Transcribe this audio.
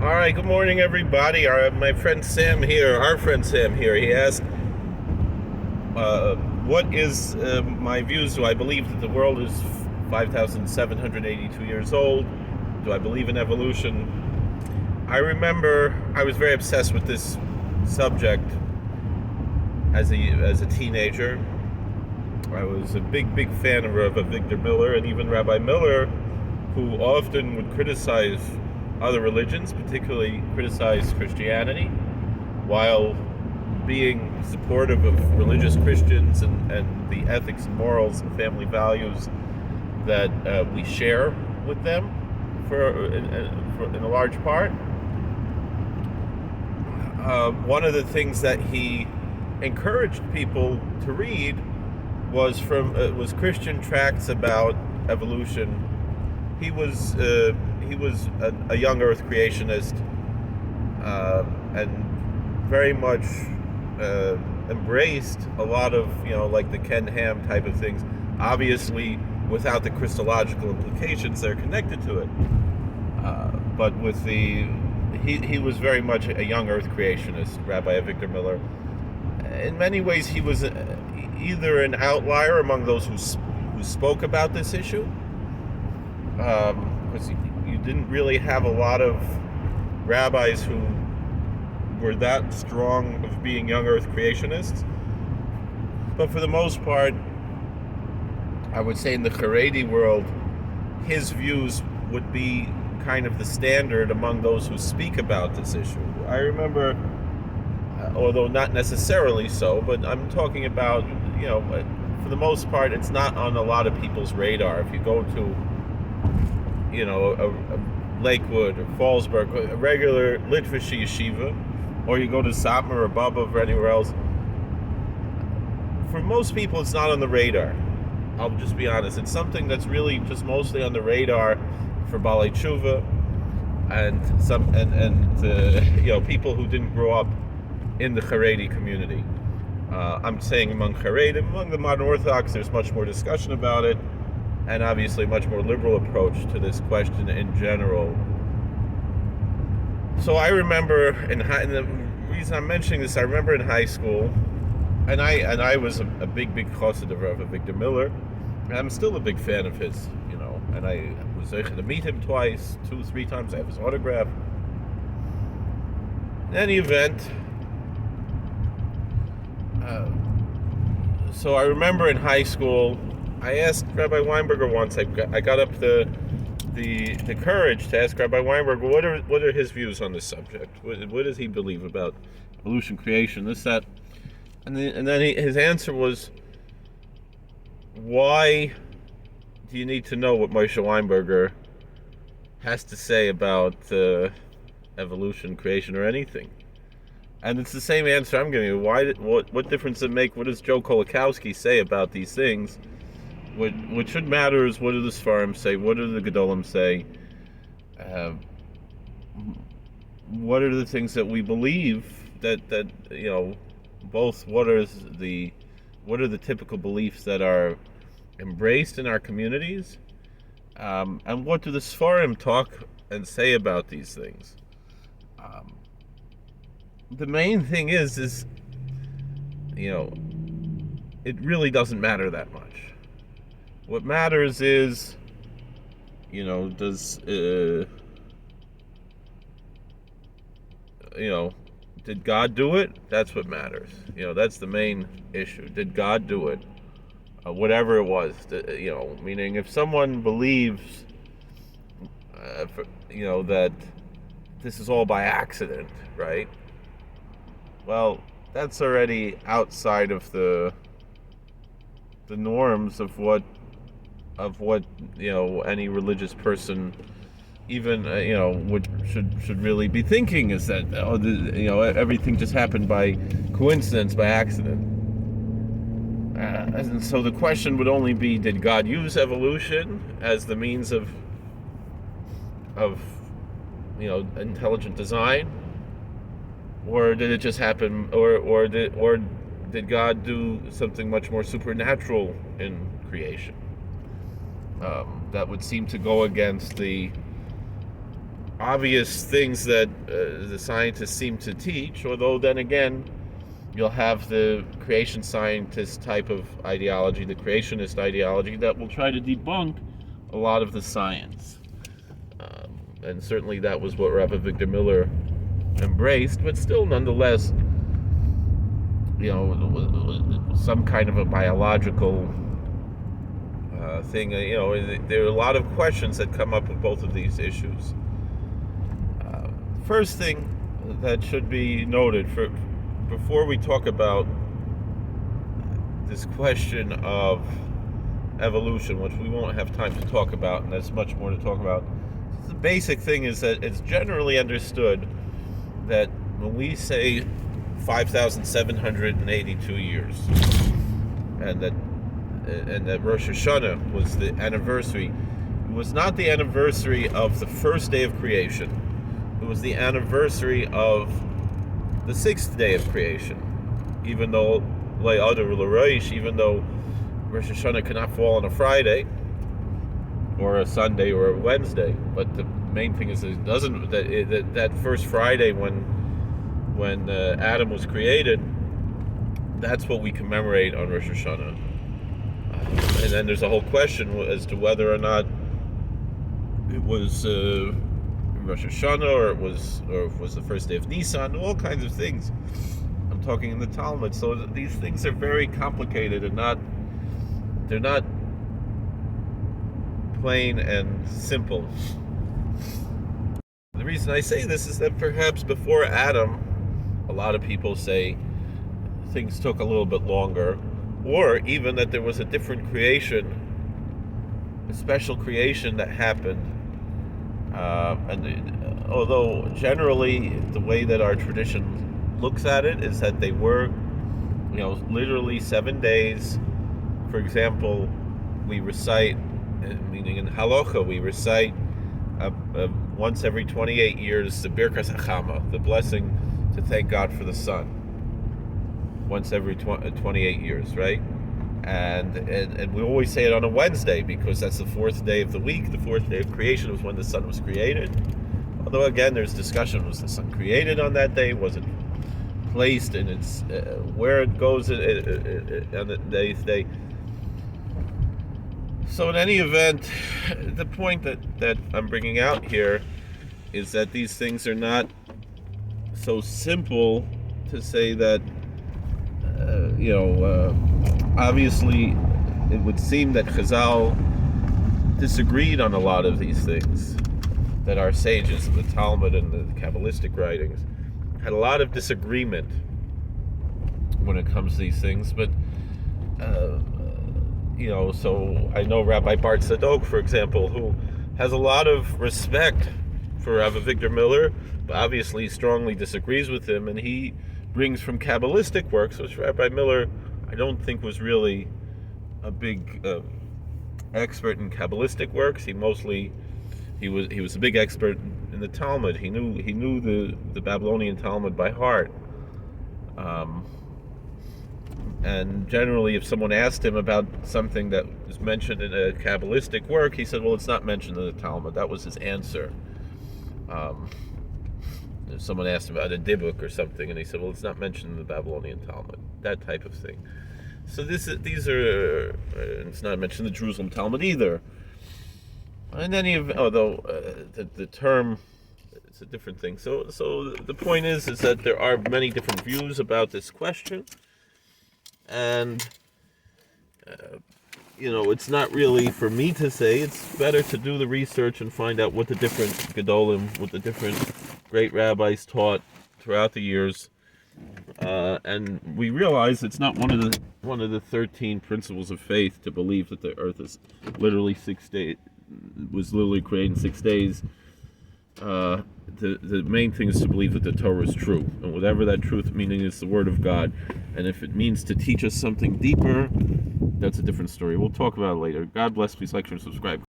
All right, good morning, everybody. My friend Sam here, our friend Sam here, he asked, what is my views? Do I believe that the world is 5,782 years old? Do I believe in evolution? I remember I was very obsessed with this subject as a teenager. I was a big fan of Victor Miller, and even Rabbi Miller, who often would criticize other religions, particularly criticize Christianity, while being supportive of religious Christians and the ethics and morals and family values that we share with them in a large part. One of the things that he encouraged people to read was Christian tracts about evolution. He was a young Earth creationist, and very much embraced a lot of like the Ken Ham type of things. Obviously, without the Christological implications that are connected to it, but with he was very much a young Earth creationist, Rabbi Victor Miller. In many ways, he was either an outlier among those who spoke about this issue, because you didn't really have a lot of rabbis who were that strong of being young Earth creationists. But for the most part, I would say in the Haredi world, his views would be kind of the standard among those who speak about this issue. I remember, although not necessarily so, but I'm talking about, for the most part, it's not on a lot of people's radar. If you go to, a Lakewood or Fallsburg, a regular Litvish yeshiva, or you go to Satmar or Bobov or anywhere else, for most people it's not on the radar. I'll just be honest. It's something that's really just mostly on the radar for Balei Tshuva and people who didn't grow up in the Haredi community. I'm saying among Haredim, among the modern Orthodox, there's much more discussion about it, and obviously a much more liberal approach to this question in general. So I remember, and the reason I'm mentioning this, I remember in high school, and I was a big chassid of Rav Victor Miller, and I'm still a big fan of his, and I was able to meet him twice, 2-3 times. I have his autograph. In any event, so I remember in high school, I asked Rabbi Weinberger once. I got up the courage to ask Rabbi Weinberger what are his views on this subject. What does he believe about evolution, creation, this, that, and then his answer was, why do you need to know what Moshe Weinberger has to say about evolution, creation, or anything? And it's the same answer I'm giving you. What difference does it make? What does Joe Kolakowski say about these things? What should matter is, what do the Sfarim say? What do the Gedolim say? What are the things that we believe that both what are the typical beliefs that are embraced in our communities, and what do the Sfarim talk and say about these things? The main thing is it really doesn't matter that much. What matters is, did God do it? That's what matters. That's the main issue. Did God do it? Whatever it was, meaning if someone believes, that this is all by accident, right? Well, that's already outside of the norms of what any religious person even should really be thinking, is that everything just happened by coincidence, by accident. And so the question would only be, did God use evolution as the means of intelligent design, or did it just happen, or did God do something much more supernatural in creation? That would seem to go against the obvious things that the scientists seem to teach, although then again, you'll have the creation scientist type of ideology, the creationist ideology, that will try to debunk a lot of the science. And certainly that was what Rabbi Victor Miller embraced, but still nonetheless, some kind of a biological thing. There are a lot of questions that come up with both of these issues. First thing that should be noted before we talk about this question of evolution, which we won't have time to talk about, and there's much more to talk about. The basic thing is that it's generally understood that when we say 5,782 years, and that Rosh Hashanah was the anniversary, it was not the anniversary of the first day of creation. It was the anniversary of the sixth day of creation. Even though even though Rosh Hashanah cannot fall on a Friday or a Sunday or a Wednesday, but the main thing is it doesn't. That first Friday when Adam was created, that's what we commemorate on Rosh Hashanah. And then there's a whole question as to whether or not it was Rosh Hashanah or it was the first day of Nisan, all kinds of things. I'm talking in the Talmud, so these things are very complicated and they're not plain and simple. The reason I say this is that perhaps before Adam, a lot of people say things took a little bit longer, or even that there was a different creation, a special creation that happened. And although generally the way that our tradition looks at it is that they were, literally 7 days. For example, we recite, meaning in Halacha, we recite once every 28 years the Birkas Hachama, the blessing to thank God for the sun. Once every 28 years, right? And we always say it on a Wednesday because that's the fourth day of the week. The fourth day of creation was when the sun was created. Although again, there's discussion: was the sun created on that day? Was it placed in its where it goes on the day? So in any event, the point that I'm bringing out here is that these things are not so simple to say that. Obviously, it would seem that Chazal disagreed on a lot of these things, that our sages in the Talmud and the Kabbalistic writings had a lot of disagreement when it comes to these things. But, so I know Rabbi Bart Sadok, for example, who has a lot of respect for Rabbi Victor Miller, but obviously strongly disagrees with him, and he brings from Kabbalistic works, which Rabbi Miller I don't think was really a big expert in Kabbalistic works. He was a big expert in the Talmud. He knew the Babylonian Talmud by heart. And generally, if someone asked him about something that was mentioned in a Kabbalistic work, he said, "Well, it's not mentioned in the Talmud." That was his answer. If someone asked him about a dibuk or something, and he said, "Well, it's not mentioned in the Babylonian Talmud." That type of thing. So it's not mentioned in the Jerusalem Talmud either. In any event, although the term, it's a different thing. So the point is that there are many different views about this question, and it's not really for me to say. It's better to do the research and find out what the different Gedolim, what the different great rabbis taught throughout the years, and we realize it's not one of the 13 principles of faith to believe that the earth is literally was literally created in 6 days. The main thing is to believe that the Torah is true, and whatever that truth meaning is, the Word of God. And if it means to teach us something deeper, that's a different story. We'll talk about it later. God bless. Please like, share, and subscribe.